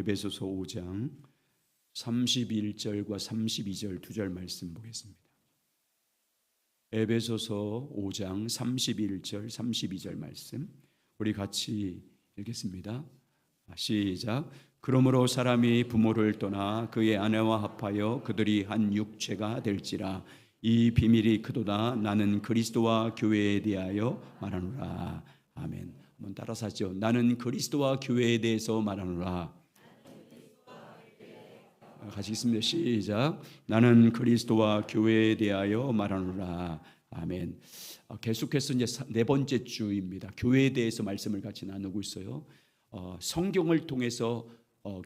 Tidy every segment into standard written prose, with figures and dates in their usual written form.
에베소서 5장 31절과 32절 두 절 말씀 보겠습니다. 에베소서 5장 31절 32절 말씀 우리 같이 읽겠습니다. 시작. 그러므로 사람이 부모를 떠나 그의 아내와 합하여 그들이 한 육체가 될지라. 이 비밀이 크도다. 나는 그리스도와 교회에 대하여 말하노라. 아멘. 한번 따라서 하죠. 나는 그리스도와 교회에 대해서 말하노라. 같이 읽습니다. 시작. 나는 그리스도와 교회에 대하여 말하노라. 아멘. 계속해서 이제 네 번째 주입니다. 교회에 대해서 말씀을 같이 나누고 있어요. 성경을 통해서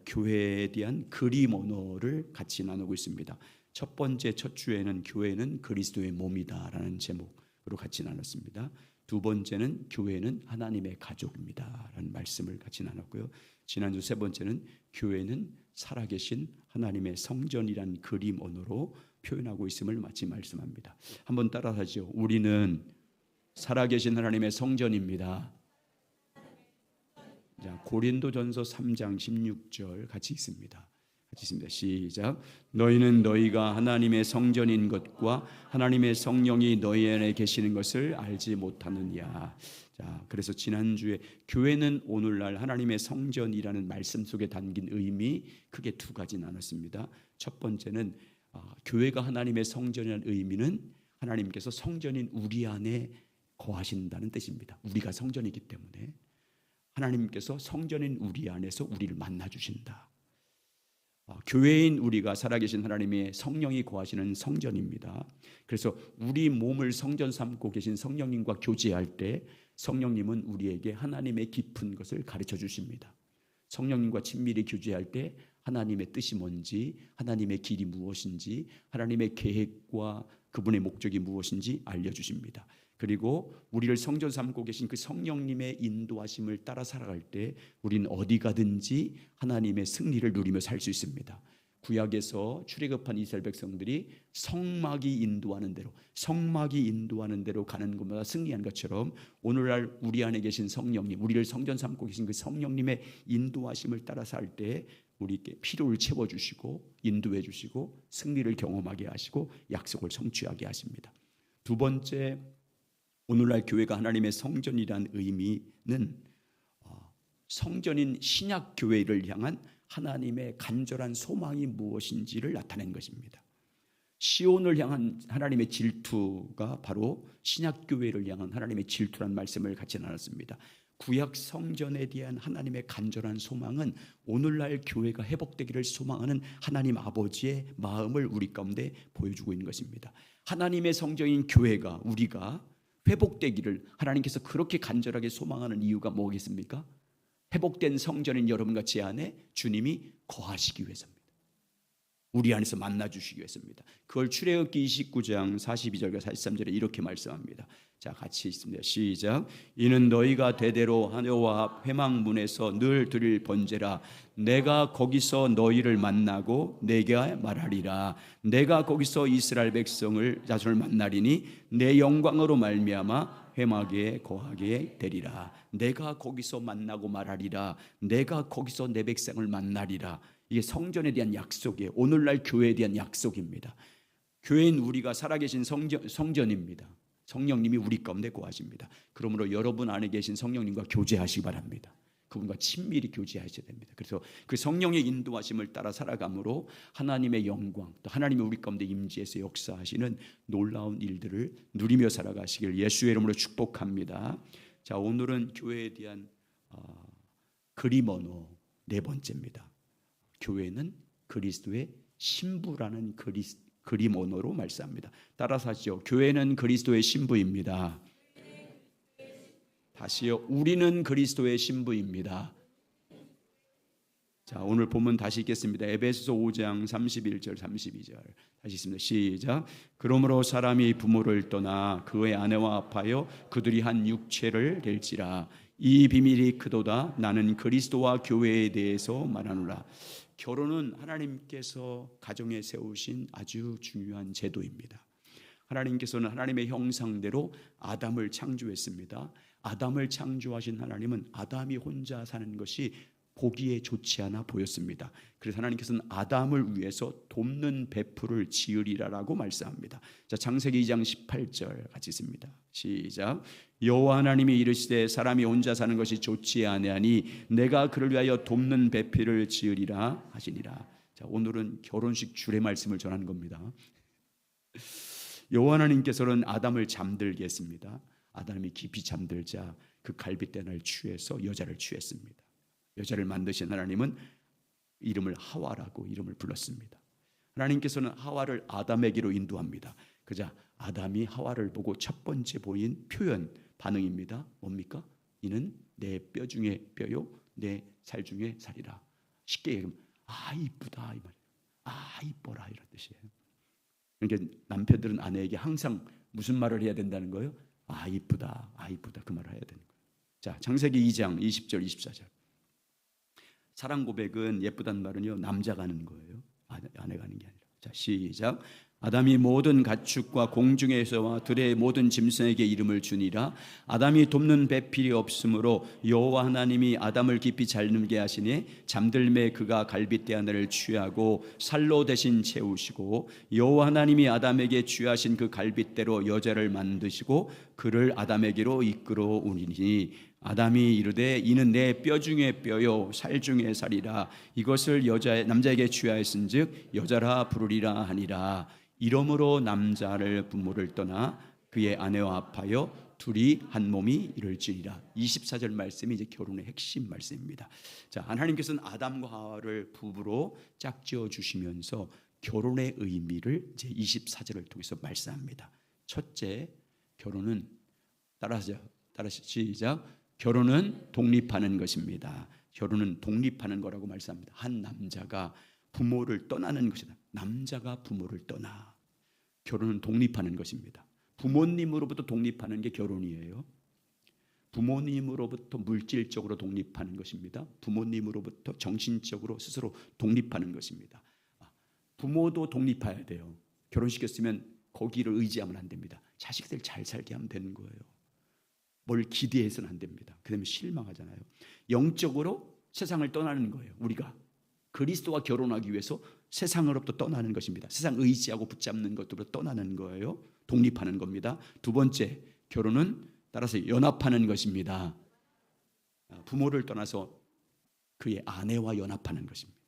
교회에 대한 그림 언어를 같이 나누고 있습니다. 첫 번째 첫 주에는 교회는 그리스도의 몸이다라는 제목으로 같이 나눴습니다. 두 번째는 교회는 하나님의 가족입니다라는 말씀을 같이 나눴고요. 지난주 세 번째는 교회는 살아계신 하나님의 성전이란 그림 언어로 표현하고 있음을 마치 말씀합니다. 한번 따라하죠. 우리는 살아계신 하나님의 성전입니다. 자, 고린도전서 3장 16절 같이 읽습니다. 같이 읽습니다. 시작. 너희는 너희가 하나님의 성전인 것과 하나님의 성령이 너희 안에 계시는 것을 알지 못하느냐. 자, 그래서 지난주에 교회는 오늘날 하나님의 성전이라는 말씀 속에 담긴 의미 크게 두 가지 나눴습니다. 첫 번째는 교회가 하나님의 성전이라는 의미는 하나님께서 성전인 우리 안에 거하신다는 뜻입니다. 우리가 성전이기 때문에 하나님께서 성전인 우리 안에서 우리를 만나 주신다. 교회인 우리가 살아계신 하나님의 성령이 거하시는 성전입니다. 그래서 우리 몸을 성전 삼고 계신 성령님과 교제할 때 성령님은 우리에게 하나님의 깊은 것을 가르쳐 주십니다. 성령님과 친밀히 교제할 때 하나님의 뜻이 뭔지, 하나님의 길이 무엇인지, 하나님의 계획과 그분의 목적이 무엇인지 알려주십니다. 그리고 우리를 성전 삼고 계신 그 성령님의 인도하심을 따라 살아갈 때 우리는 어디 가든지 하나님의 승리를 누리며 살 수 있습니다. 구약에서 출애굽한 이스라엘 백성들이 성막이 인도하는 대로 가는 곳마다 승리한 것처럼 오늘날 우리 안에 계신 성령님, 우리를 성전 삼고 계신 그 성령님의 인도하심을 따라 살 때 우리에게 필요를 채워주시고 인도해 주시고 승리를 경험하게 하시고 약속을 성취하게 하십니다. 두 번째, 오늘날 교회가 하나님의 성전이라는 의미는 성전인 신약 교회를 향한 하나님의 간절한 소망이 무엇인지를 나타낸 것입니다. 시온을 향한 하나님의 질투가 바로 신약 교회를 향한 하나님의 질투란 말씀을 같이 나눴습니다. 구약 성전에 대한 하나님의 간절한 소망은 오늘날 교회가 회복되기를 소망하는 하나님 아버지의 마음을 우리 가운데 보여주고 있는 것입니다. 하나님의 성전인 교회가 우리가 회복되기를 하나님께서 그렇게 간절하게 소망하는 이유가 뭐겠습니까? 회복된 성전인 여러분과 제 안에 주님이 거하시기 위해서입니다. 우리 안에서 만나주시기 위해서입니다. 그걸 출애굽기 29장 42절과 43절에 이렇게 말씀합니다. 자, 같이 읽습니다. 시작. 이는 너희가 대대로 여호와 회막문에서 늘 드릴 번제라. 내가 거기서 너희를 만나고 내게 말하리라. 내가 거기서 이스라엘 자손을 만나리니 내 영광으로 말미암아 회막에 거하게 되리라. 내가 거기서 만나고 말하리라. 내가 거기서 내 백성을 만나리라. 이게 성전에 대한 약속이에요. 오늘날 교회에 대한 약속입니다. 교회인 우리가 살아계신 성전입니다. 성령님이 우리 가운데 거하십니다. 그러므로 여러분 안에 계신 성령님과 교제하시기 바랍니다. 그분과 친밀히 교제하셔야 됩니다. 그래서 그 성령의 인도하심을 따라 살아감으로 하나님의 영광, 또 하나님이 우리 가운데 임재해서 역사하시는 놀라운 일들을 누리며 살아가시길 예수의 이름으로 축복합니다. 자, 오늘은 교회에 대한 그림 언어 네 번째입니다. 교회는 그리스도의 신부라는 그림 언어로 말씀합니다. 따라서 하시죠. 교회는 그리스도의 신부입니다. 다시요. 우리는 그리스도의 신부입니다. 자, 오늘 본문 다시 읽겠습니다. 에베소서 5장 31절 32절 다시 읽습니다. 시작. 그러므로 사람이 부모를 떠나 그의 아내와 합하여 그들이 한 육체를 될지라. 이 비밀이 크도다. 나는 그리스도와 교회에 대해서 말하노라. 결혼은 하나님께서 가정에 세우신 아주 중요한 제도입니다. 하나님께서는 하나님의 형상대로 아담을 창조했습니다. 아담을 창조하신 하나님은 아담이 혼자 사는 것이 보기에 좋지 않아 보였습니다. 그래서 하나님께서는 아담을 위해서 돕는 배풀을 지으리라라고 말씀합니다. 자, 창세기 2장 18절 같이 읽습니다. 시작. 여호와 하나님이 이르시되 사람이 혼자 사는 것이 좋지 아니하니 내가 그를 위하여 돕는 배필을 지으리라 하시니라. 자, 오늘은 결혼식 주례 말씀을 전하는 겁니다. 여호와 하나님께서는 아담을 잠들게 했습니다. 아담이 깊이 잠들자 그 갈빗대를 취해서 여자를 취했습니다. 여자를 만드신 하나님은 이름을 하와라고 이름을 불렀습니다. 하나님께서는 하와를 아담에게로 인도합니다. 그자 아담이 하와를 보고 첫 번째 보인 표현 반응입니다. 뭡니까? 이는 내 뼈 중에 뼈요 내 살 중에 살이라. 쉽게 얘기하면 이쁘다 이 말이에요. 이뻐라 이런 뜻이에요. 그러니까 남편들은 아내에게 항상 무슨 말을 해야 된다는 거예요? 이쁘다 이쁘다 그 말을 해야 되는 거예요. 자, 창세기 2장 20절 24절. 사랑 고백은 예쁘다는 말은요 남자가 하는 거예요. 아내가 하는 게 아니라. 자, 시작. 아담이 모든 가축과 공중에서와 들의 모든 짐승에게 이름을 주니라. 아담이 돕는 배필이 없으므로 여호와 하나님이 아담을 깊이 잠들게 하시니 잠들매 그가 갈빗대 하나를 취하고 살로 대신 채우시고 여호와 하나님이 아담에게 취하신 그 갈빗대로 여자를 만드시고 그를 아담에게로 이끌어 오니니 아담이 이르되 이는 내 뼈 중에 뼈요 살 중에 살이라. 이것을 남자에게 취하였은즉 여자라 부르리라 하니라. 이러므로 남자를 부모를 떠나 그의 아내와 합하여 둘이 한 몸이 이룰지니라. 24절 말씀이 이제 결혼의 핵심 말씀입니다. 자, 하나님께서는 아담과 하와를 부부로 짝지어 주시면서 결혼의 의미를 이제 24절을 통해서 말씀합니다. 첫째, 결혼은 따라서 시작. 결혼은 독립하는 것입니다. 결혼은 독립하는 거라고 말씀합니다. 한 남자가 부모를 떠나는 것이다. 남자가 부모를 떠나. 결혼은 독립하는 것입니다. 부모님으로부터 독립하는 게 결혼이에요. 부모님으로부터 물질적으로 독립하는 것입니다. 부모님으로부터 정신적으로 스스로 독립하는 것입니다. 부모도 독립해야 돼요. 결혼시켰으면 거기를 의지하면 안 됩니다. 자식들 잘 살게 하면 되는 거예요. 뭘 기대해서는 안 됩니다. 그러면 실망하잖아요. 영적으로 세상을 떠나는 거예요. 우리가 그리스도와 결혼하기 위해서 세상으로부터 떠나는 것입니다. 세상 의지하고 붙잡는 것으로부터 떠나는 거예요. 독립하는 겁니다. 두 번째, 결혼은 따라서 연합하는 것입니다. 부모를 떠나서 그의 아내와 연합하는 것입니다.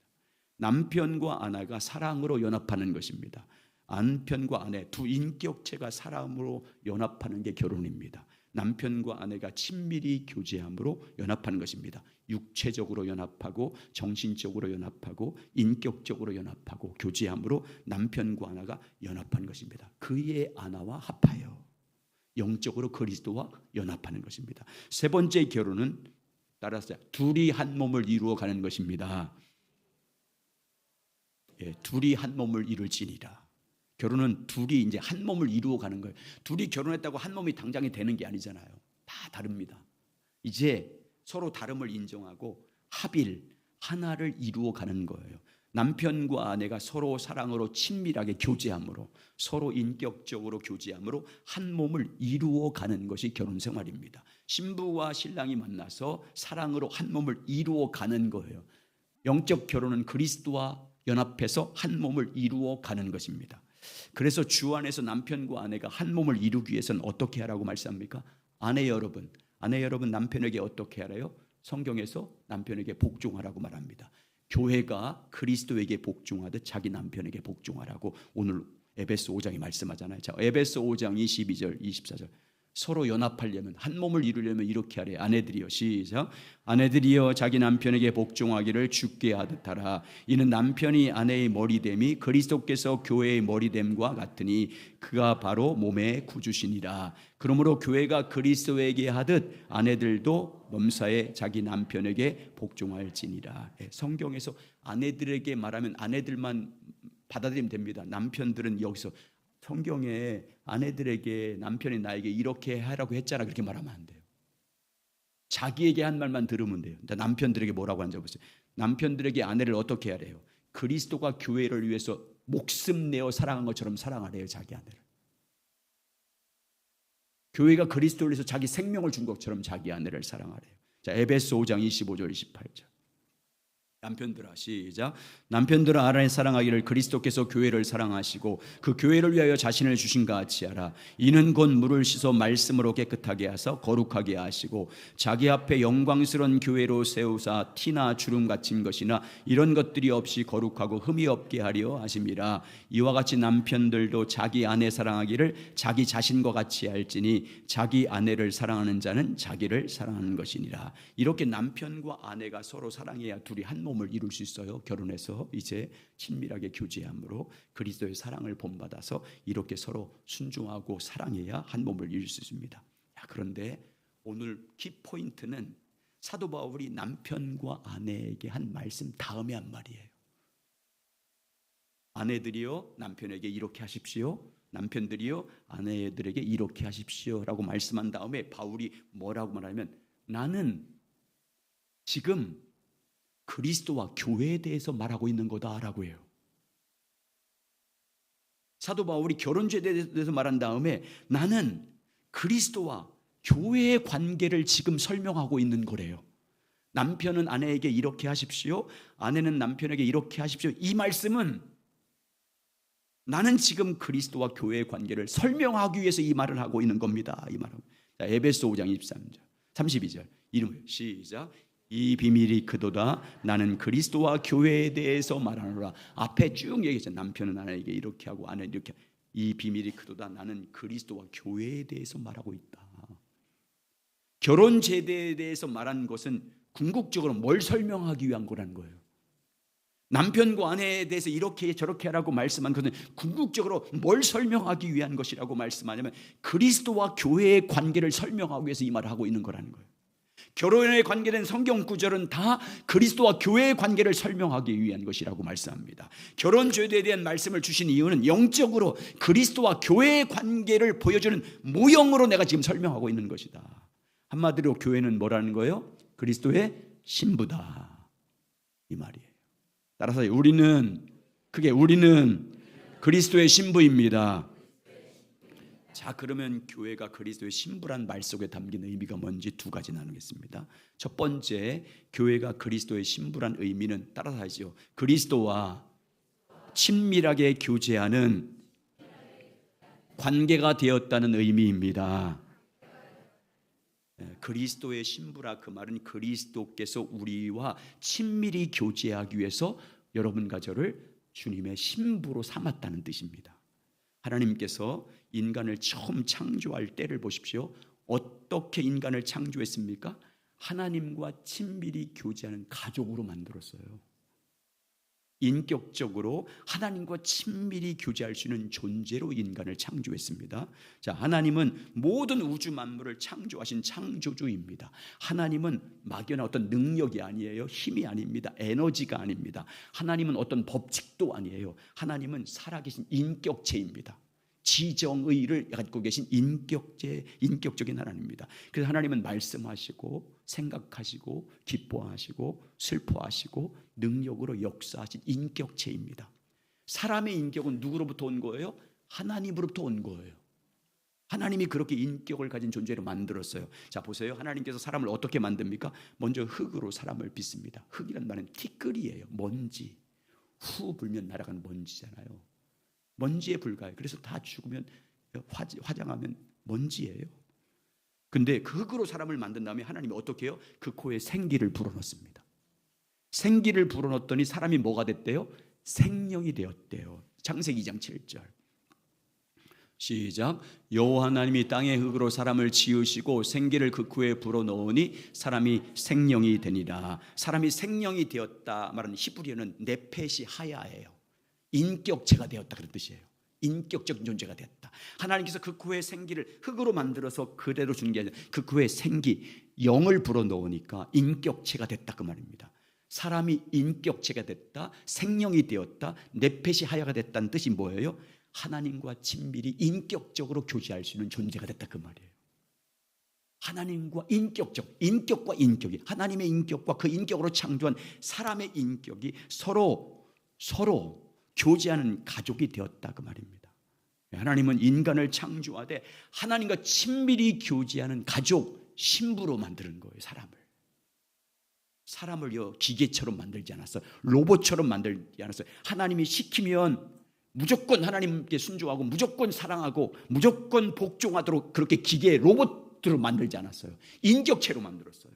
남편과 아내가 사랑으로 연합하는 것입니다. 남편과 아내 두 인격체가 사랑으로 연합하는 게 결혼입니다. 남편과 아내가 친밀히 교제함으로 연합하는 것입니다. 육체적으로 연합하고 정신적으로 연합하고 인격적으로 연합하고 교제함으로 남편과 아내가 연합하는 것입니다. 그의 아내와 합하여 영적으로 그리스도와 연합하는 것입니다. 세 번째 결혼은 따라서 둘이 한 몸을 이루어가는 것입니다. 둘이 한 몸을 이룰지니라. 결혼은 둘이 이제 한 몸을 이루어가는 거예요. 둘이 결혼했다고 한 몸이 당장이 되는 게 아니잖아요. 다 다릅니다. 이제 서로 다름을 인정하고 합일 하나를 이루어가는 거예요. 남편과 아내가 서로 사랑으로 친밀하게 교제함으로 서로 인격적으로 교제함으로 한 몸을 이루어가는 것이 결혼 생활입니다. 신부와 신랑이 만나서 사랑으로 한 몸을 이루어가는 거예요. 영적 결혼은 그리스도와 연합해서 한 몸을 이루어가는 것입니다. 그래서 주 안에서 남편과 아내가 한 몸을 이루기 위해서는 어떻게 하라고 말씀합니까? 아내 여러분 남편에게 어떻게 하래요? 성경에서 남편에게 복종하라고 말합니다. 교회가 그리스도에게 복종하듯 자기 남편에게 복종하라고 오늘 에베소 5장이 말씀하잖아요. 자, 에베소 5장 22절 24절. 서로 연합하려면 한 몸을 이루려면 이렇게 하래. 아내들이여 시작. 아내들이여 자기 남편에게 복종하기를 주께 하듯 하라. 이는 남편이 아내의 머리됨이 그리스도께서 교회의 머리됨과 같으니 그가 바로 몸의 구주시니라. 그러므로 교회가 그리스도에게 하듯 아내들도 범사에 자기 남편에게 복종할지니라. 성경에서 아내들에게 말하면 아내들만 받아들이면 됩니다. 남편들은 여기서 성경에 아내들에게 남편이 나에게 이렇게 하라고 했잖아 그렇게 말하면 안 돼요. 자기에게 한 말만 들으면 돼요. 남편들에게 뭐라고 하는지 보세요. 남편들에게 아내를 어떻게 하래요? 그리스도가 교회를 위해서 목숨 내어 사랑한 것처럼 사랑하래요. 자기 아내를. 교회가 그리스도를 위해서 자기 생명을 준 것처럼 자기 아내를 사랑하래요. 자, 에베소 5장 25절 28절. 남편들아, 시작. 남편들아, 아내를 사랑하기를 그리스도께서 교회를 사랑하시고 그 교회를 위하여 자신을 주신 것 같이 하라. 이는 곧 물을 씻어 말씀으로 깨끗하게 하사 거룩하게 하시고 자기 앞에 영광스러운 교회로 세우사 티나 주름 같은 것이나 이런 것들이 없이 거룩하고 흠이 없게 하려 하심이라. 이와 같이 남편들도 자기 아내 사랑하기를 자기 자신과 같이 할지니 자기 아내를 사랑하는 자는 자기를 사랑하는 것이니라. 이렇게 남편과 아내가 서로 사랑해야 둘이 한 몸을 이룰 수 있어요. 결혼해서 이제 친밀하게 교제함으로 그리스도의 사랑을 본받아서 이렇게 서로 순종하고 사랑해야 한 몸을 이룰 수 있습니다. 그런데 오늘 키포인트는 사도 바울이 남편과 아내에게 한 말씀 다음에 한 말이에요. 아내들이요 남편에게 이렇게 하십시오, 남편들이요 아내들에게 이렇게 하십시오 라고 말씀한 다음에 바울이 뭐라고 말하면, 나는 지금 그리스도와 교회에 대해서 말하고 있는 거다라고 해요. 사도 바울이 결혼주에 대해서 말한 다음에 나는 그리스도와 교회의 관계를 지금 설명하고 있는 거래요. 남편은 아내에게 이렇게 하십시오, 아내는 남편에게 이렇게 하십시오. 이 말씀은 나는 지금 그리스도와 교회의 관계를 설명하기 위해서 이 말을 하고 있는 겁니다. 이 말은 에베소 5장 23절 32절 이름 시작. 이 비밀이 크도다. 나는 그리스도와 교회에 대해서 말하노라. 앞에 쭉 얘기했죠. 남편은 아내에게 이렇게 하고 아내는 이렇게. 이 비밀이 크도다. 나는 그리스도와 교회에 대해서 말하고 있다. 결혼 제대에 대해서 말한 것은 궁극적으로 뭘 설명하기 위한 거라는 거예요. 남편과 아내에 대해서 이렇게 저렇게 하라고 말씀한 것은 궁극적으로 뭘 설명하기 위한 것이라고 말씀하냐면 그리스도와 교회의 관계를 설명하기 위해서 이 말을 하고 있는 거라는 거예요. 결혼에 관계된 성경 구절은 다 그리스도와 교회의 관계를 설명하기 위한 것이라고 말씀합니다. 결혼 제도에 대한 말씀을 주신 이유는 영적으로 그리스도와 교회의 관계를 보여주는 모형으로 내가 지금 설명하고 있는 것이다. 한마디로 교회는 뭐라는 거예요? 그리스도의 신부다 이 말이에요. 따라서 우리는 그리스도의 신부입니다. 자, 그러면 교회가 그리스도의 신부란 말 속에 담긴 의미가 뭔지 두 가지 나누겠습니다. 첫 번째, 교회가 그리스도의 신부란 의미는 따라서 하죠. 그리스도와 친밀하게 교제하는 관계가 되었다는 의미입니다. 그리스도의 신부라 그 말은 그리스도께서 우리와 친밀히 교제하기 위해서 여러분과 저를 주님의 신부로 삼았다는 뜻입니다. 하나님께서 인간을 처음 창조할 때를 보십시오. 어떻게 인간을 창조했습니까? 하나님과 친밀히 교제하는 가족으로 만들었어요. 인격적으로 하나님과 친밀히 교제할 수 있는 존재로 인간을 창조했습니다. 자, 하나님은 모든 우주 만물을 창조하신 창조주입니다. 하나님은 막연한 어떤 능력이 아니에요. 힘이 아닙니다. 에너지가 아닙니다. 하나님은 어떤 법칙도 아니에요. 하나님은 살아계신 인격체입니다. 지정의를 갖고 계신 인격적인 하나님입니다. 그래서 하나님은 말씀하시고 생각하시고 기뻐하시고 슬퍼하시고 능력으로 역사하신 인격체입니다. 사람의 인격은 누구로부터 온 거예요? 하나님으로부터 온 거예요. 하나님이 그렇게 인격을 가진 존재로 만들었어요. 자, 보세요. 하나님께서 사람을 어떻게 만듭니까? 먼저 흑으로 사람을 빚습니다. 흑이란 말은 티끌이에요. 먼지. 후 불면 날아가는 먼지잖아요. 먼지에 불과해요. 그래서 다 죽으면 화장하면 먼지예요. 근데 그 흙으로 사람을 만든 다음에 하나님이 어떻게 해요? 그 코에 생기를 불어넣습니다. 생기를 불어넣었더니 사람이 뭐가 됐대요? 생명이 되었대요. 창세기 2장 7절 시작. 여호와 하나님이 땅의 흙으로 사람을 지으시고 생기를 그 코에 불어넣으니 사람이 생명이 되니라. 사람이 생명이 되었다 말하는 히브리어는 네페시 하야예요. 인격체가 되었다 그런 뜻이에요. 인격적 존재가 됐다. 하나님께서 그 코에 생기를 흙으로 만들어서 그대로 준 게 아니라 그 코에 생기, 영을 불어넣으니까 인격체가 됐다 그 말입니다. 사람이 인격체가 됐다, 생명이 되었다, 네페시 하야가 됐다는 뜻이 뭐예요? 하나님과 친밀히 인격적으로 교제할 수 있는 존재가 됐다 그 말이에요. 하나님과 인격과 인격이, 하나님의 인격과 그 인격으로 창조한 사람의 인격이 서로 교제하는 가족이 되었다 그 말입니다. 하나님은 인간을 창조하되 하나님과 친밀히 교제하는 가족, 신부로 만드는 거예요. 사람을. 사람을요 기계처럼 만들지 않았어요. 로봇처럼 만들지 않았어요. 하나님이 시키면 무조건 하나님께 순종하고 무조건 사랑하고 무조건 복종하도록 그렇게 기계 로봇으로 만들지 않았어요. 인격체로 만들었어요.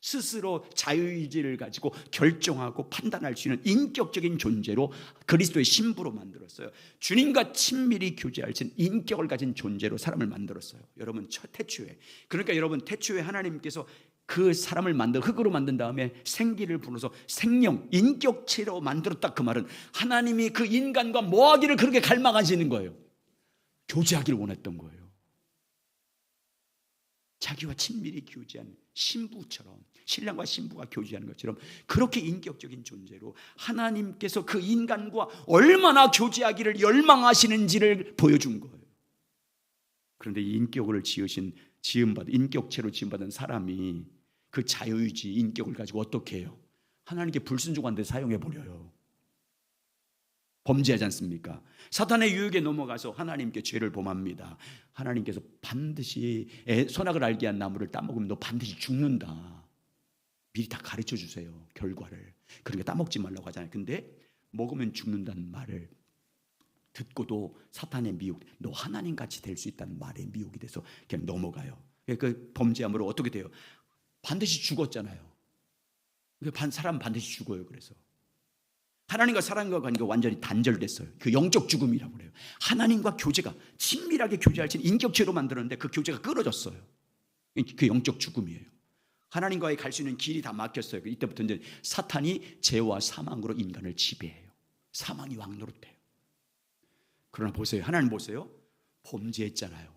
스스로 자유의지를 가지고 결정하고 판단할 수 있는 인격적인 존재로 그리스도의 신부로 만들었어요. 주님과 친밀히 교제할 수 있는 인격을 가진 존재로 사람을 만들었어요. 여러분 태초에, 그러니까 여러분 태초에 하나님께서 그 사람을 흙으로 만든 다음에 생기를 불어서 생명, 인격체로 만들었다. 그 말은 하나님이 그 인간과 뭐하기를 그렇게 갈망하시는 거예요. 교제하기를 원했던 거예요. 자기와 친밀히 교제한 신부처럼, 신랑과 신부가 교제하는 것처럼 그렇게 인격적인 존재로 하나님께서 그 인간과 얼마나 교제하기를 열망하시는지를 보여준 거예요. 그런데 이 인격을 인격체로 지음받은 사람이 그 자유의지 인격을 가지고 어떻게 해요? 하나님께 불순종한 데 사용해 버려요. 범죄하지 않습니까? 사탄의 유혹에 넘어가서 하나님께 죄를 범합니다. 하나님께서 반드시 선악을 알게 한 나무를 따먹으면 너 반드시 죽는다. 미리 다 가르쳐 주세요. 결과를. 그러니까 따먹지 말라고 하잖아요. 근데 먹으면 죽는다는 말을 듣고도 사탄의 미혹, 너 하나님같이 될 수 있다는 말에 미혹이 돼서 그냥 넘어가요. 그 범죄함으로 어떻게 돼요? 반드시 죽었잖아요. 사람 반드시 죽어요. 그래서 하나님과 사람과 관계가 완전히 단절됐어요. 그 영적 죽음이라고 그래요. 하나님과 교제가 친밀하게 교제할 수 있는 인격체로 만들었는데 그 교제가 끊어졌어요. 그 영적 죽음이에요. 하나님과의 갈 수 있는 길이 다 막혔어요. 이때부터 이제 사탄이 죄와 사망으로 인간을 지배해요. 사망이 왕노릇해요. 그러나 보세요. 하나님 보세요. 범죄했잖아요.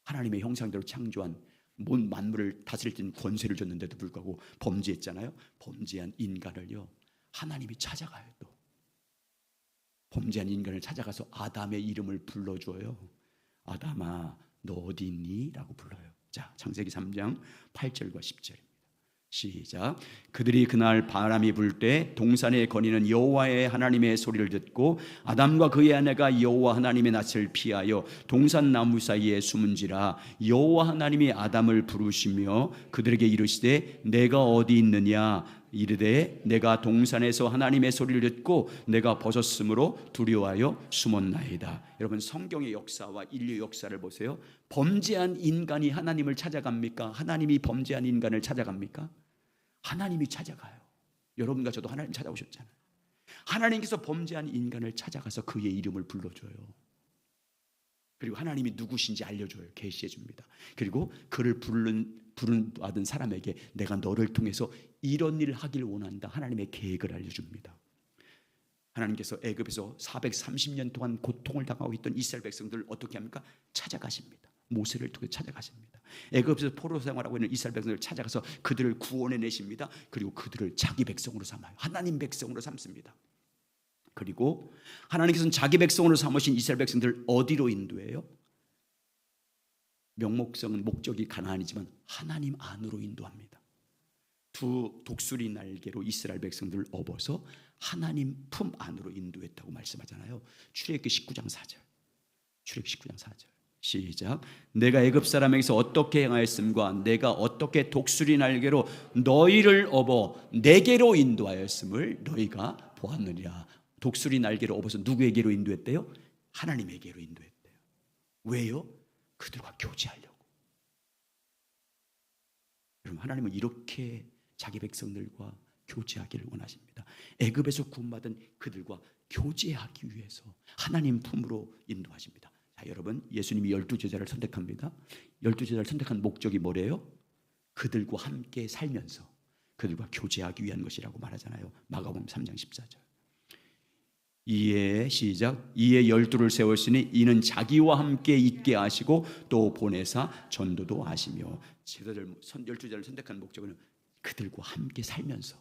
하나님의 형상대로 창조한 온 만물을 다스릴 수 있는 권세를 줬는데도 불구하고 범죄했잖아요. 범죄한 인간을요 하나님이 찾아가요. 또 범죄한 인간을 찾아가서 아담의 이름을 불러줘요. 아담아 너 어디 있니? 라고 불러요. 자, 창세기 3장 8절과 10절입니다. 시작. 그들이 그날 바람이 불 때 동산에 거니는 여호와의 하나님의 소리를 듣고 아담과 그의 아내가 여호와 하나님의 낯을 피하여 동산 나무 사이에 숨은지라. 여호와 하나님이 아담을 부르시며 그들에게 이르시되 내가 어디 있느냐? 이르되 내가 동산에서 하나님의 소리를 듣고 내가 벗었으므로 두려워하여 숨었나이다. 여러분 성경의 역사와 인류 역사를 보세요. 범죄한 인간이 하나님을 찾아갑니까? 하나님이 범죄한 인간을 찾아갑니까? 하나님이 찾아가요. 여러분과 저도 하나님 찾아오셨잖아요. 하나님께서 범죄한 인간을 찾아가서 그의 이름을 불러줘요. 그리고 하나님이 누구신지 알려줘요. 계시해 줍니다. 그리고 그를 부른 받은 사람에게 내가 너를 통해서 이런 일을 하길 원한다. 하나님의 계획을 알려줍니다. 하나님께서 애굽에서 430년 동안 고통을 당하고 있던 이스라엘 백성들을 어떻게 합니까? 찾아가십니다. 모세를 통해 찾아가십니다. 애굽에서 포로 생활하고 있는 이스라엘 백성들을 찾아가서 그들을 구원해 내십니다. 그리고 그들을 자기 백성으로 삼아요. 하나님 백성으로 삼습니다. 그리고 하나님께서는 자기 백성으로 삼으신 이스라엘 백성들을 어디로 인도해요? 명목성은 목적이 가나안이지만 하나님 안으로 인도합니다. 두 독수리 날개로 이스라엘 백성들을 업어서 하나님 품 안으로 인도했다고 말씀하잖아요. 출애굽기 19장 4절. 출애굽기 19장 4절. 시작. 내가 애굽 사람에게서 어떻게 행하였음과 내가 어떻게 독수리 날개로 너희를 업어 내게로 인도하였음을 너희가 보았느니라. 독수리 날개로 업어서 누구에게로 인도했대요? 하나님에게로 인도했대요. 왜요? 그들과 교제하려고. 여러분 하나님은 이렇게 자기 백성들과 교제하기를 원하십니다. 애굽에서 구원받은 그들과 교제하기 위해서 하나님 품으로 인도하십니다. 자, 여러분 예수님이 12제자를 선택합니다. 12제자를 선택한 목적이 뭐래요? 그들과 함께 살면서 그들과 교제하기 위한 것이라고 말하잖아요. 마가복음 3장 14절. 이에 시작. 이에 12를 세웠으니 이는 자기와 함께 있게 하시고 또 보내사 전도도 하시며. 제자들 12제자를 선택한 목적은 그들과 함께 살면서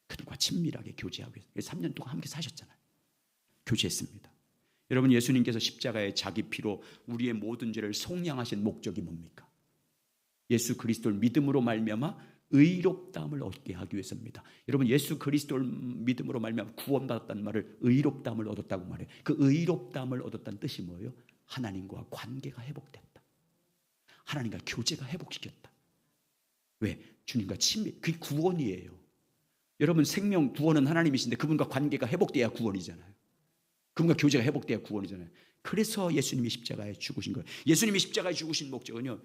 그들과 친밀하게 교제하고 있어요. 3년 동안 함께 사셨잖아요. 교제했습니다. 여러분 예수님께서 십자가에 자기 피로 우리의 모든 죄를 속량하신 목적이 뭡니까? 예수 그리스도를 믿음으로 말미암아 의롭다함을 얻게 하기 위해서입니다. 여러분 예수 그리스도를 믿음으로 말미암아 구원받았다는 말을 의롭다함을 얻었다고 말해요. 그 의롭다함을 얻었다는 뜻이 뭐예요? 하나님과 관계가 회복됐다. 하나님과 교제가 회복시켰다. 왜? 주님과 친밀. 그게 구원이에요. 여러분 생명 구원은 하나님이신데 그분과 관계가 회복돼야 구원이잖아요. 그분과 교제가 회복돼야 구원이잖아요. 그래서 예수님이 십자가에 죽으신 거예요. 예수님이 십자가에 죽으신 목적은요,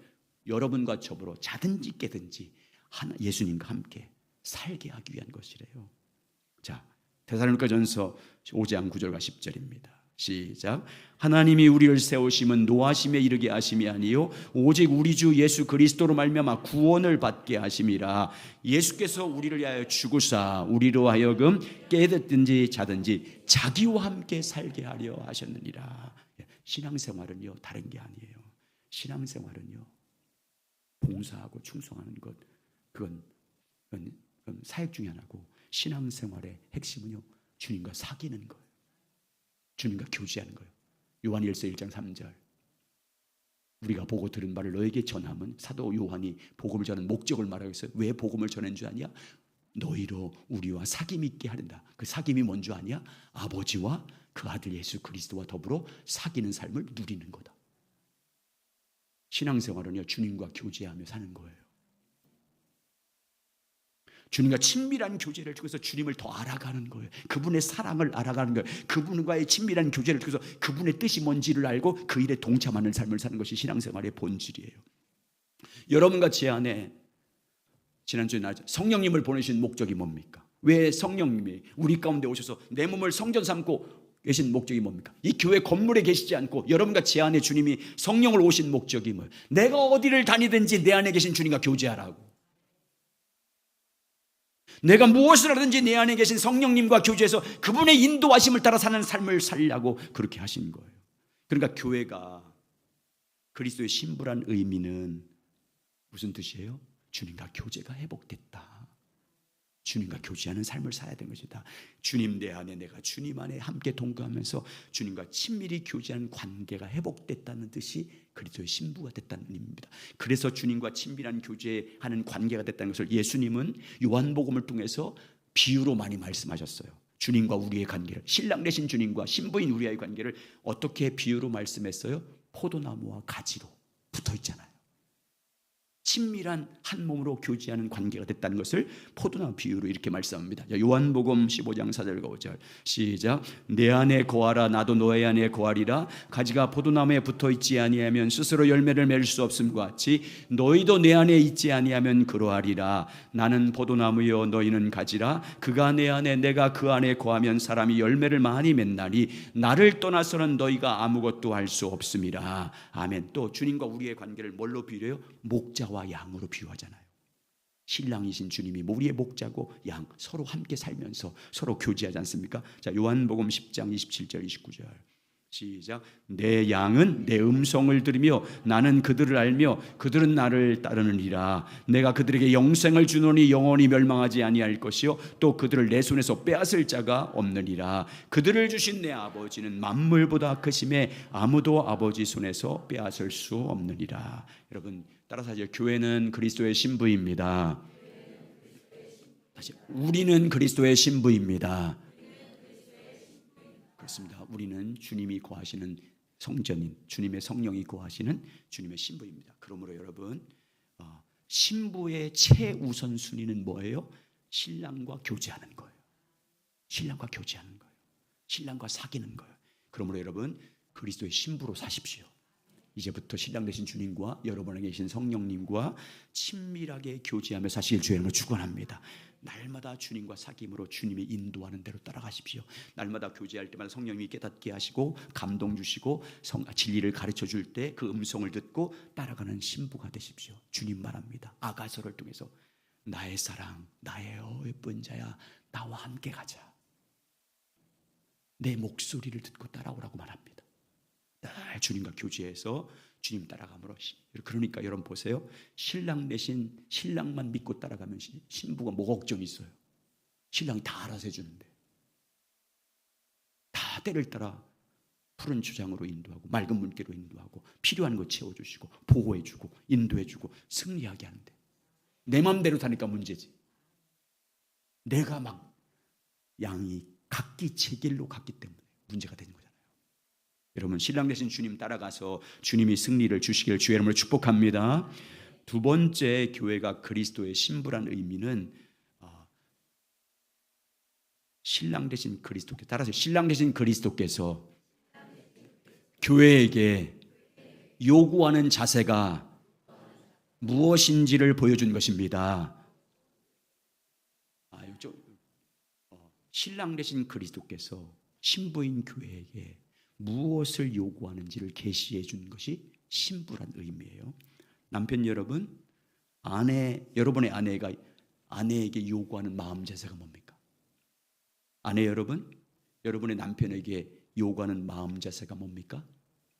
여러분과 저보러 자든지 깨든지 예수님과 함께 살게 하기 위한 것이래요. 자, 데살로니가전서 5장 9절과 10절입니다. 시작. 하나님이 우리를 세우심은 노하심에 이르게 하심이 아니요 오직 우리 주 예수 그리스도로 말미암아 구원을 받게 하심이라. 예수께서 우리를 위하여 죽으사 우리로 하여금 깨닫든지 자든지 자기와 함께 살게 하려 하셨느니라. 신앙생활은요 다른 게 아니에요. 신앙생활은요 봉사하고 충성하는 것, 그건 사역 중에 하나고, 신앙생활의 핵심은요 주님과 사귀는 거예요. 주님과 교제하는 거예요. 요한일서 1장 3절, 우리가 보고 들은 바를 너에게 전함은, 사도 요한이 복음을 전하는 목적을 말하고 있어요. 왜 복음을 전한 줄 아냐? 너희로 우리와 사귐 있게 하린다. 그 사귐이 뭔 줄 아냐? 아버지와 그 아들 예수 그리스도와 더불어 사귀는 삶을 누리는 거다. 신앙생활은요 주님과 교제하며 사는 거예요. 주님과 친밀한 교제를 통해서 주님을 더 알아가는 거예요. 그분의 사랑을 알아가는 거예요. 그분과의 친밀한 교제를 통해서 그분의 뜻이 뭔지를 알고 그 일에 동참하는 삶을 사는 것이 신앙생활의 본질이에요. 여러분과 제 안에 지난주에 성령님을 보내신 목적이 뭡니까? 왜 성령님이 우리 가운데 오셔서 내 몸을 성전 삼고 계신 목적이 뭡니까? 이 교회 건물에 계시지 않고 여러분과 제 안에 주님이 성령을 오신 목적이 뭐예요? 내가 어디를 다니든지 내 안에 계신 주님과 교제하라고. 내가 무엇을 하든지 내 안에 계신 성령님과 교제해서 그분의 인도하심을 따라 사는 삶을 살려고 그렇게 하신 거예요. 그러니까 교회가 그리스도의 신부란 의미는 무슨 뜻이에요? 주님과 교제가 회복됐다. 주님과 교제하는 삶을 살아야 되는 것이다. 주님 내 안에, 내가 주님 안에 함께 동거하면서 주님과 친밀히 교제하는 관계가 회복됐다는 뜻이 그리스도의 신부가 됐다는 의미입니다. 그래서 주님과 친밀한 교제하는 관계가 됐다는 것을 예수님은 요한복음을 통해서 비유로 많이 말씀하셨어요. 주님과 우리의 관계를, 신랑 되신 주님과 신부인 우리와의 관계를 어떻게 비유로 말씀했어요? 포도나무와 가지로 붙어 있잖아요. 친밀한 한 몸으로 교제하는 관계가 됐다는 것을 포도나무 비유로 이렇게 말씀합니다. 요한복음 15장 4절과 5절 시작. 내 안에 거하라 나도 너의 안에 거하리라. 가지가 포도나무에 붙어 있지 아니하면 스스로 열매를 맺을 수 없음과 같이 너희도 내 안에 있지 아니하면 그러하리라. 나는 포도나무요 너희는 가지라. 그가 내 안에 내가 그 안에 거하면 사람이 열매를 많이 맺나니 나를 떠나서는 너희가 아무것도 할 수 없음이라. 아멘. 또 주님과 우리의 관계를 뭘로 비유해요? 목자와 양으로 비유하잖아요. 신랑이신 주님이 우리의 목자고 양, 서로 함께 살면서 서로 교제하지 않습니까? 자, 요한복음 10장 27절 29절 시작. 내 양은 내 음성을 들으며 나는 그들을 알며 그들은 나를 따르느니라. 내가 그들에게 영생을 주노니 영원히 멸망하지 아니할 것이요 또 그들을 내 손에서 빼앗을 자가 없느니라. 그들을 주신 내 아버지는 만물보다 크심에 아무도 아버지 손에서 빼앗을 수 없느니라. 여러분 따라서 하죠. 교회는 그리스도의 신부입니다. 다시, 우리는 그리스도의 신부입니다. 그렇습니다. 우리는 주님이 거하시는 성전인, 주님의 성령이 거하시는 주님의 신부입니다. 그러므로 여러분, 신부의 최우선 순위는 뭐예요? 신랑과 교제하는 거예요. 신랑과 교제하는 거예요. 신랑과 사귀는 거예요. 그러므로 여러분, 그리스도의 신부로 사십시오. 이제부터 신랑 되신 주님과 여러분에 계신 성령님과 친밀하게 교제하며 사실 주의를 축원합니다. 날마다 주님과 사귐으로 주님이 인도하는 대로 따라가십시오. 날마다 교제할 때마다 성령님이 깨닫게 하시고 감동 주시고 진리를 가르쳐 줄 때 그 음성을 듣고 따라가는 신부가 되십시오. 주님 말합니다. 아가서를 통해서 나의 사랑, 나의 예쁜 자야, 나와 함께 가자. 내 목소리를 듣고 따라오라고 말합니다. 늘 주님과 교제해서 주님 따라감으로. 그러니까 여러분 보세요. 신랑 대신 신랑만 믿고 따라가면 신부가 뭐가 걱정이 있어요? 신랑이 다 알아서 해주는데. 다 때를 따라 푸른 주장으로 인도하고 맑은 물결로 인도하고 필요한 거 채워주시고 보호해주고 인도해주고 승리하게 하는데 내 맘대로 사니까 문제지. 내가 막 양이 각기 제 길로 갔기 때문에 문제가 되는 거잖아요. 여러분 신랑 되신 주님 따라가서 주님이 승리를 주시길 주의 이름으로 축복합니다. 두 번째 교회가 그리스도의 신부란 의미는 신랑 되신 그리스도께서, 따라서 신랑 되신 그리스도께서 교회에게 요구하는 자세가 무엇인지를 보여준 것입니다. 신랑 되신 그리스도께서 신부인 교회에게 무엇을 요구하는지를 계시해 준 것이 신부란 의미예요. 남편 여러분, 여러분의 아내가 아내에게 요구하는 마음 자세가 뭡니까? 아내 여러분, 여러분의 남편에게 요구하는 마음 자세가 뭡니까?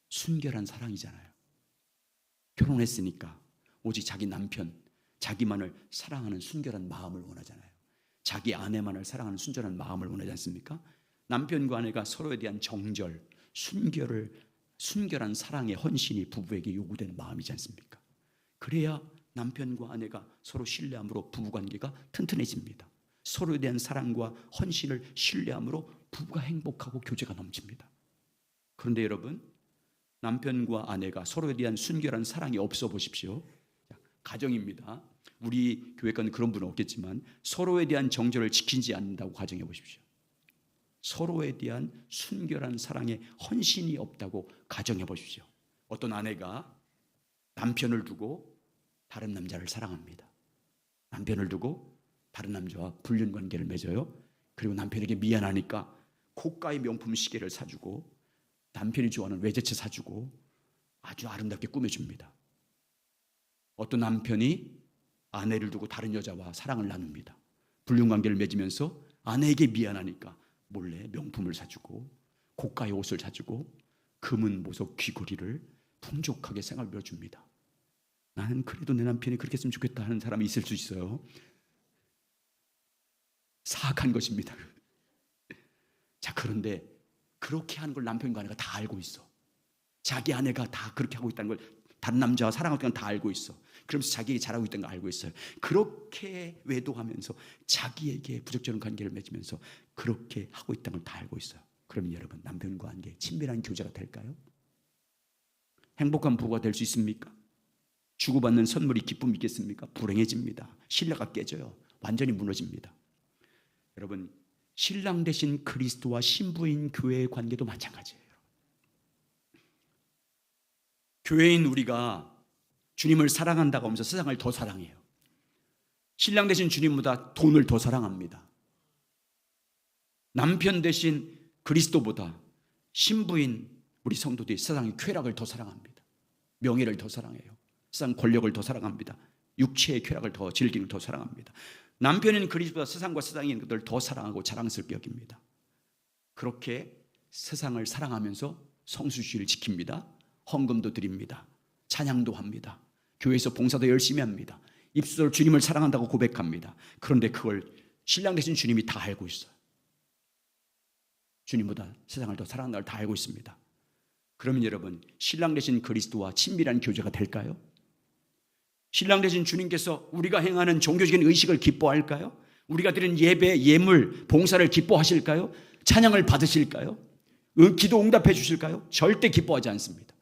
순결한 사랑이잖아요. 결혼했으니까 오직 자기 남편, 자기만을 사랑하는 순결한 마음을 원하잖아요. 자기 아내만을 사랑하는 순전한 마음을 원하지 않습니까? 남편과 아내가 서로에 대한 정절, 순결한 사랑의 헌신이 부부에게 요구되는 마음이지 않습니까? 그래야 남편과 아내가 서로 신뢰함으로 부부관계가 튼튼해집니다. 서로에 대한 사랑과 헌신을 신뢰함으로 부부가 행복하고 교제가 넘칩니다. 그런데 여러분, 남편과 아내가 서로에 대한 순결한 사랑이 없어 보십시오. 가정입니다. 우리 교회과는 그런 분은 없겠지만 서로에 대한 정절을 지키지 않는다고 가정해 보십시오. 서로에 대한 순결한 사랑에 헌신이 없다고 가정해 보십시오. 어떤 아내가 남편을 두고 다른 남자를 사랑합니다. 남편을 두고 다른 남자와 불륜 관계를 맺어요. 그리고 남편에게 미안하니까 고가의 명품 시계를 사주고 남편이 좋아하는 외제차 사주고 아주 아름답게 꾸며줍니다. 어떤 남편이 아내를 두고 다른 여자와 사랑을 나눕니다. 불륜 관계를 맺으면서 아내에게 미안하니까 몰래 명품을 사주고 고가의 옷을 사주고 금은 보석 귀걸이를 풍족하게 생활 빌어줍니다. 나는 그래도 내 남편이 그렇게 했으면 좋겠다 하는 사람이 있을 수 있어요. 사악한 것입니다. 자, 그런데 그렇게 하는 걸 남편과 아내가 다 알고 있어. 자기 아내가 다 그렇게 하고 있다는 걸 다른 남자와 사랑하고 있다는 걸 다 알고 있어. 그러면서 자기에게 잘하고 있다는 걸 알고 있어요. 그렇게 외도하면서 자기에게 부적절한 관계를 맺으면서 그렇게 하고 있다는 걸 다 알고 있어요. 그러면 여러분, 남편과 관계 친밀한 교제가 될까요? 행복한 부부가 될 수 있습니까? 주고받는 선물이 기쁨이 있겠습니까? 불행해집니다. 신뢰가 깨져요. 완전히 무너집니다. 여러분, 신랑 되신 그리스도와 신부인 교회의 관계도 마찬가지예요. 교회인 우리가 주님을 사랑한다고 하면서 세상을 더 사랑해요. 신랑 되신 주님보다 돈을 더 사랑합니다. 남편 되신 그리스도보다 신부인 우리 성도들이 세상의 쾌락을 더 사랑합니다. 명예를 더 사랑해요. 세상 권력을 더 사랑합니다. 육체의 쾌락을 더 즐기는 더 사랑합니다. 남편인 그리스도보다 세상과 세상에 있는 것들을 더 사랑하고 자랑스럽게 여깁니다. 그렇게 세상을 사랑하면서 성수주의를 지킵니다. 헌금도 드립니다. 찬양도 합니다. 교회에서 봉사도 열심히 합니다. 입술로 주님을 사랑한다고 고백합니다. 그런데 그걸 신랑 되신 주님이 다 알고 있어요. 주님보다 세상을 더 사랑한다는 걸 다 알고 있습니다. 그러면 여러분, 신랑 되신 그리스도와 친밀한 교제가 될까요? 신랑 되신 주님께서 우리가 행하는 종교적인 의식을 기뻐할까요? 우리가 드린 예배, 예물, 봉사를 기뻐하실까요? 찬양을 받으실까요? 기도 응답해 주실까요? 절대 기뻐하지 않습니다.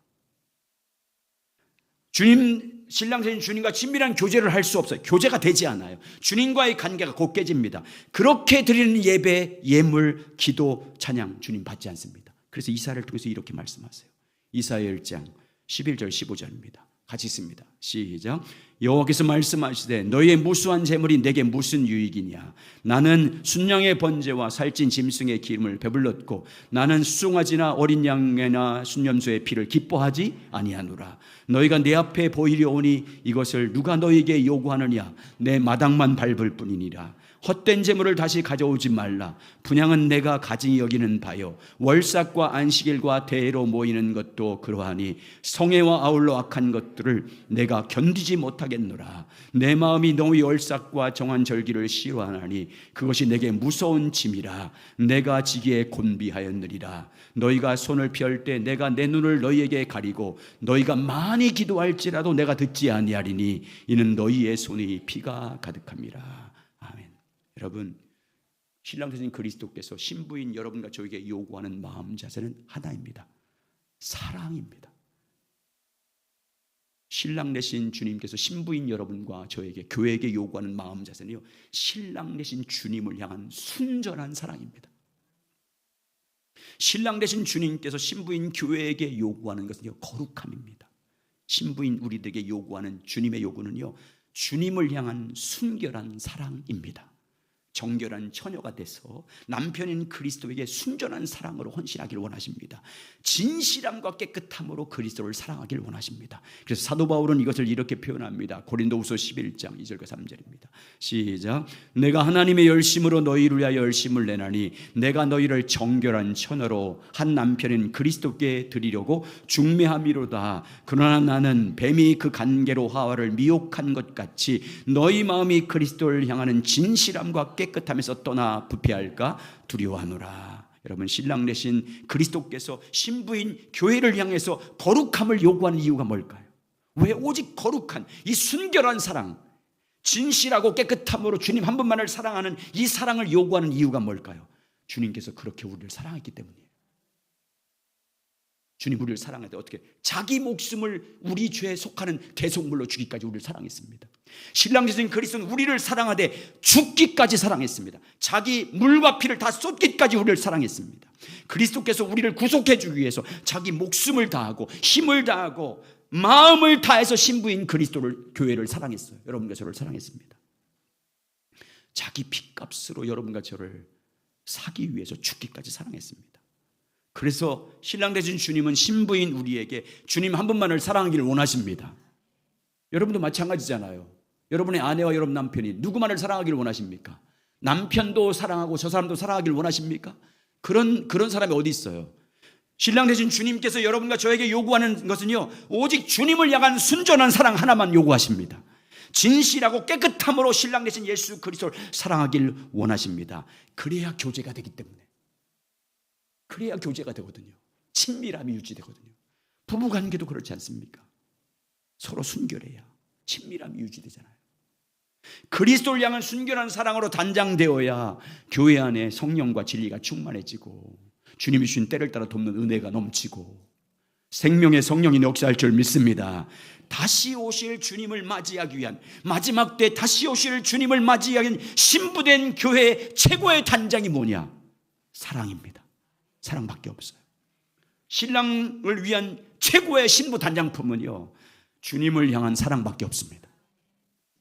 신랑 되신 주님과 친밀한 교제를 할 수 없어요. 교제가 되지 않아요. 주님과의 관계가 곧 깨집니다. 그렇게 드리는 예배, 예물, 기도, 찬양 주님 받지 않습니다. 그래서 이사야를 통해서 이렇게 말씀하세요. 이사야 1장 11절 15절입니다. 같이 있습니다. 시작. 여호와께서 말씀하시되 너희의 무수한 재물이 내게 무슨 유익이냐. 나는 순양의 번제와 살찐 짐승의 기름을 배불렀고 나는 수송아지나 어린 양이나 순염소의 피를 기뻐하지 아니하노라. 너희가 내 앞에 보이려 오니 이것을 누가 너희에게 요구하느냐. 내 마당만 밟을 뿐이니라. 헛된 재물을 다시 가져오지 말라. 분향은 내가 가증히 여기는 바요. 월삭과 안식일과 대회로 모이는 것도 그러하니 성회와 아울러 악한 것들을 내가 견디지 못하겠노라. 내 마음이 너희 월삭과 정한 절기를 싫어하나니 그것이 내게 무서운 짐이라. 내가 지기에 곤비하였느리라. 너희가 손을 펼 때 내가 내 눈을 너희에게 가리고 너희가 많이 기도할지라도 내가 듣지 아니하리니 이는 너희의 손이 피가 가득함이라. 아멘. 여러분, 신랑 되신 그리스도께서 신부인 여러분과 저에게 요구하는 마음 자세는 하나입니다. 사랑입니다. 신랑 되신 주님께서 신부인 여러분과 저에게, 교회에게 요구하는 마음 자세는요, 신랑 되신 주님을 향한 순전한 사랑입니다. 신랑 되신 주님께서 신부인 교회에게 요구하는 것은요, 거룩함입니다. 신부인 우리들에게 요구하는 주님의 요구는요, 주님을 향한 순결한 사랑입니다. 정결한 처녀가 돼서 남편인 그리스도에게 순전한 사랑으로 헌신하기를 원하십니다. 진실함과 깨끗함으로 그리스도를 사랑하기를 원하십니다. 그래서 사도 바울은 이것을 이렇게 표현합니다. 고린도후서 11장 2절과 3절입니다. 시작. 내가 하나님의 열심으로 너희를 위하여 열심을 내나니 내가 너희를 정결한 처녀로 한 남편인 그리스도께 드리려고 중매함이로다. 그러나 나는 뱀이 그 간계로 하와를 미혹한 것 같이 너희 마음이 그리스도를 향하는 진실함과 깨끗함에서 떠나 부패할까 두려워하노라. 여러분, 신랑 되신 그리스도께서 신부인 교회를 향해서 거룩함을 요구하는 이유가 뭘까요? 왜 오직 거룩한 이 순결한 사랑, 진실하고 깨끗함으로 주님 한 분만을 사랑하는 이 사랑을 요구하는 이유가 뭘까요? 주님께서 그렇게 우리를 사랑했기 때문이에요. 주님 우리를 사랑할 때 어떻게? 자기 목숨을 우리 죄에 속하는 대속물로 주기까지 우리를 사랑했습니다. 신랑 되신 그리스도는 우리를 사랑하되 죽기까지 사랑했습니다. 자기 물과 피를 다 쏟기까지 우리를 사랑했습니다. 그리스도께서 우리를 구속해 주기 위해서 자기 목숨을 다하고 힘을 다하고 마음을 다해서 신부인 그리스도를, 교회를 사랑했어요. 여러분과 저를 사랑했습니다. 자기 피값으로 여러분과 저를 사기 위해서 죽기까지 사랑했습니다. 그래서 신랑 되신 주님은 신부인 우리에게 주님 한 분만을 사랑하기를 원하십니다. 여러분도 마찬가지잖아요. 여러분의 아내와 여러분 남편이 누구만을 사랑하기를 원하십니까? 남편도 사랑하고 저 사람도 사랑하기를 원하십니까? 그런 사람이 어디 있어요? 신랑 되신 주님께서 여러분과 저에게 요구하는 것은요, 오직 주님을 향한 순전한 사랑 하나만 요구하십니다. 진실하고 깨끗함으로 신랑 되신 예수 그리스도를 사랑하길 원하십니다. 그래야 교제가 되기 때문에, 그래야 교제가 되거든요. 친밀함이 유지되거든요. 부부관계도 그렇지 않습니까? 서로 순결해야 친밀함이 유지되잖아요. 그리스도를 향한 순결한 사랑으로 단장되어야 교회 안에 성령과 진리가 충만해지고 주님이 주신 때를 따라 돕는 은혜가 넘치고 생명의 성령이 역사할 줄 믿습니다. 다시 오실 주님을 맞이하기 위한, 마지막 때 다시 오실 주님을 맞이하기 위한 신부된 교회의 최고의 단장이 뭐냐? 사랑입니다. 사랑밖에 없어요. 신랑을 위한 최고의 신부 단장품은요, 주님을 향한 사랑밖에 없습니다.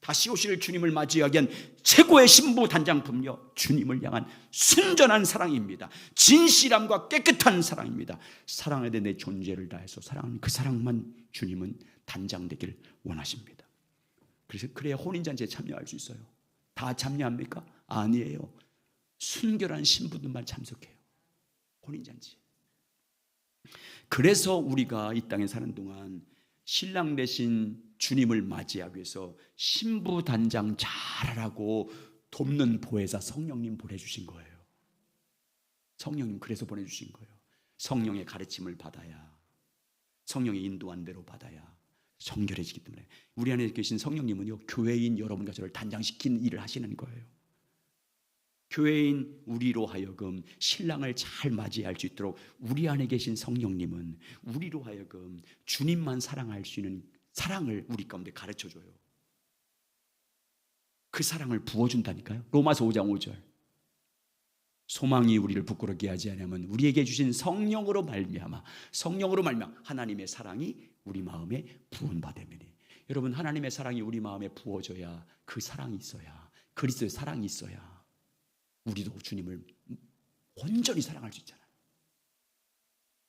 다시 오실 주님을 맞이하기 위한 최고의 신부 단장품은요, 주님을 향한 순전한 사랑입니다. 진실함과 깨끗한 사랑입니다. 사랑에 대해 내 존재를 다해서 사랑하는 그 사랑만 주님은 단장되길 원하십니다. 그래서 그래야 혼인잔치에 참여할 수 있어요. 다 참여합니까? 아니에요. 순결한 신부들만 참석해요. 혼인잔치. 그래서 우리가 이 땅에 사는 동안 신랑 되신 주님을 맞이하기 위해서 신부 단장 잘하라고 돕는 보혜사 성령님 보내주신 거예요. 성령님 그래서 보내주신 거예요. 성령의 가르침을 받아야, 성령의 인도한 대로 받아야 정결해지기 때문에 우리 안에 계신 성령님은요, 교회인 여러분과 저를 단장시키는 일을 하시는 거예요. 교회인 우리로 하여금 신랑을 잘 맞이할 수 있도록 우리 안에 계신 성령님은 우리로 하여금 주님만 사랑할 수 있는 사랑을 우리 가운데 가르쳐줘요. 그 사랑을 부어준다니까요. 로마서 5장 5절. 소망이 우리를 부끄럽게 하지 않으면 우리에게 주신 성령으로 말미암아 하나님의 사랑이 우리 마음에 부은바되매니. 여러분, 하나님의 사랑이 우리 마음에 부어져야, 그 사랑이 있어야, 그리스도의 사랑이 있어야 우리도 주님을 온전히 사랑할 수 있잖아요.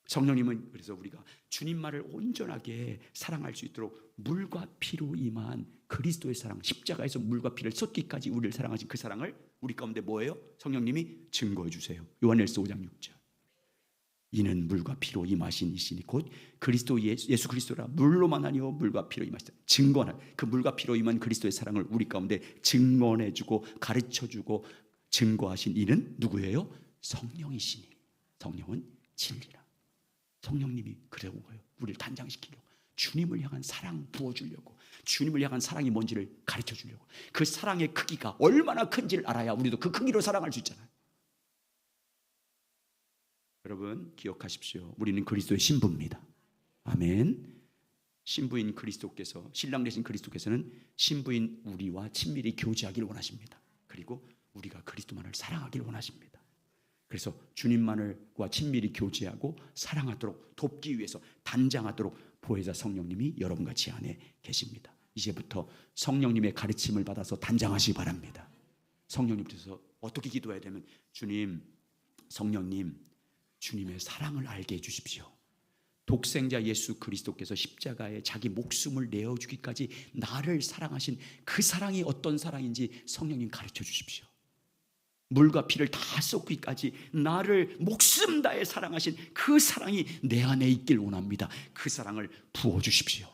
성령님은 그래서 우리가 주님만을 온전하게 사랑할 수 있도록 물과 피로 임한 그리스도의 사랑, 십자가에서 물과 피를 쏟기까지 우리를 사랑하신 그 사랑을 우리 가운데 뭐예요? 성령님이 증거해 주세요. 요한일서 5장 6절. 이는 물과 피로 임하신 이시니 곧 그리스도 예수 그리스도라. 물로만 아니요 물과 피로 임하시다. 증거하는 그 물과 피로 임한 그리스도의 사랑을 우리 가운데 증거해 주고 가르쳐 주고 증거하신 이는 누구예요? 성령이시니. 성령은 진리라. 성령님이 그러고 가요. 우리를 단장시키려고, 주님을 향한 사랑 부어주려고, 주님을 향한 사랑이 뭔지를 가르쳐 주려고, 그 사랑의 크기가 얼마나 큰지를 알아야 우리도 그 크기로 사랑할 수 있잖아요. 여러분 기억하십시오. 우리는 그리스도의 신부입니다. 아멘. 신부인 그리스도께서, 신랑 되신 그리스도께서는 신부인 우리와 친밀히 교제하기를 원하십니다. 그리고 우리가 그리스도만을 사랑하기를 원하십니다. 그래서 주님만을과 친밀히 교제하고 사랑하도록 돕기 위해서 단장하도록 보혜사 성령님이 여러분과 제 안에 계십니다. 이제부터 성령님의 가르침을 받아서 단장하시기 바랍니다. 성령님께서 어떻게 기도해야 되면, 주님, 성령님, 주님의 사랑을 알게 해주십시오. 독생자 예수 그리스도께서 십자가에 자기 목숨을 내어주기까지 나를 사랑하신 그 사랑이 어떤 사랑인지 성령님 가르쳐 주십시오. 물과 피를 다 쏟기까지 나를 목숨 다해 사랑하신 그 사랑이 내 안에 있길 원합니다. 그 사랑을 부어주십시오.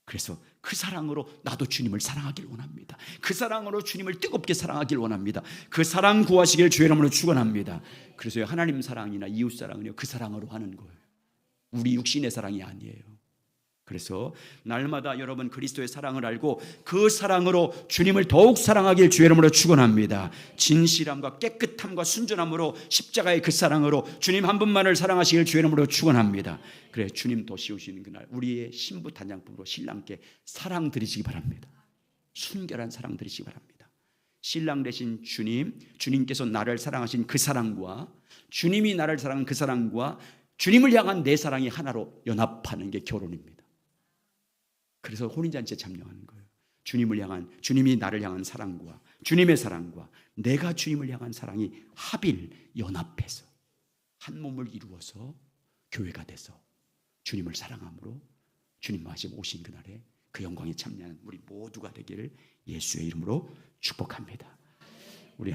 그래서 그 사랑으로 나도 주님을 사랑하길 원합니다. 그 사랑으로 주님을 뜨겁게 사랑하길 원합니다. 그 사랑 구하시길 주의 이름으로 축원합니다. 그래서 하나님 사랑이나 이웃 사랑은요, 그 사랑으로 하는 거예요. 우리 육신의 사랑이 아니에요. 그래서 날마다 여러분 그리스도의 사랑을 알고 그 사랑으로 주님을 더욱 사랑하길 주의 이름으로 축원합니다. 진실함과 깨끗함과 순전함으로 십자가의 그 사랑으로 주님 한 분만을 사랑하시길 주의 이름으로 축원합니다. 그래, 주님 도시 오시는 그날 우리의 신부 단장품으로 신랑께 사랑 드리시기 바랍니다. 순결한 사랑 드리시기 바랍니다. 신랑 되신 주님, 주님께서 나를 사랑하신 그 사랑과 주님이 나를 사랑한 그 사랑과 주님을 향한 내 사랑이 하나로 연합하는 게 결혼입니다. 그래서 혼인잔치에 참여하는 거예요. 주님이 나를 향한 사랑과 주님의 사랑과 내가 주님을 향한 사랑이 합일 연합해서 한 몸을 이루어서 교회가 돼서 주님을 사랑함으로 주님과 오신 그날에 그 영광에 참여하는 우리 모두가 되기를 예수의 이름으로 축복합니다. 우리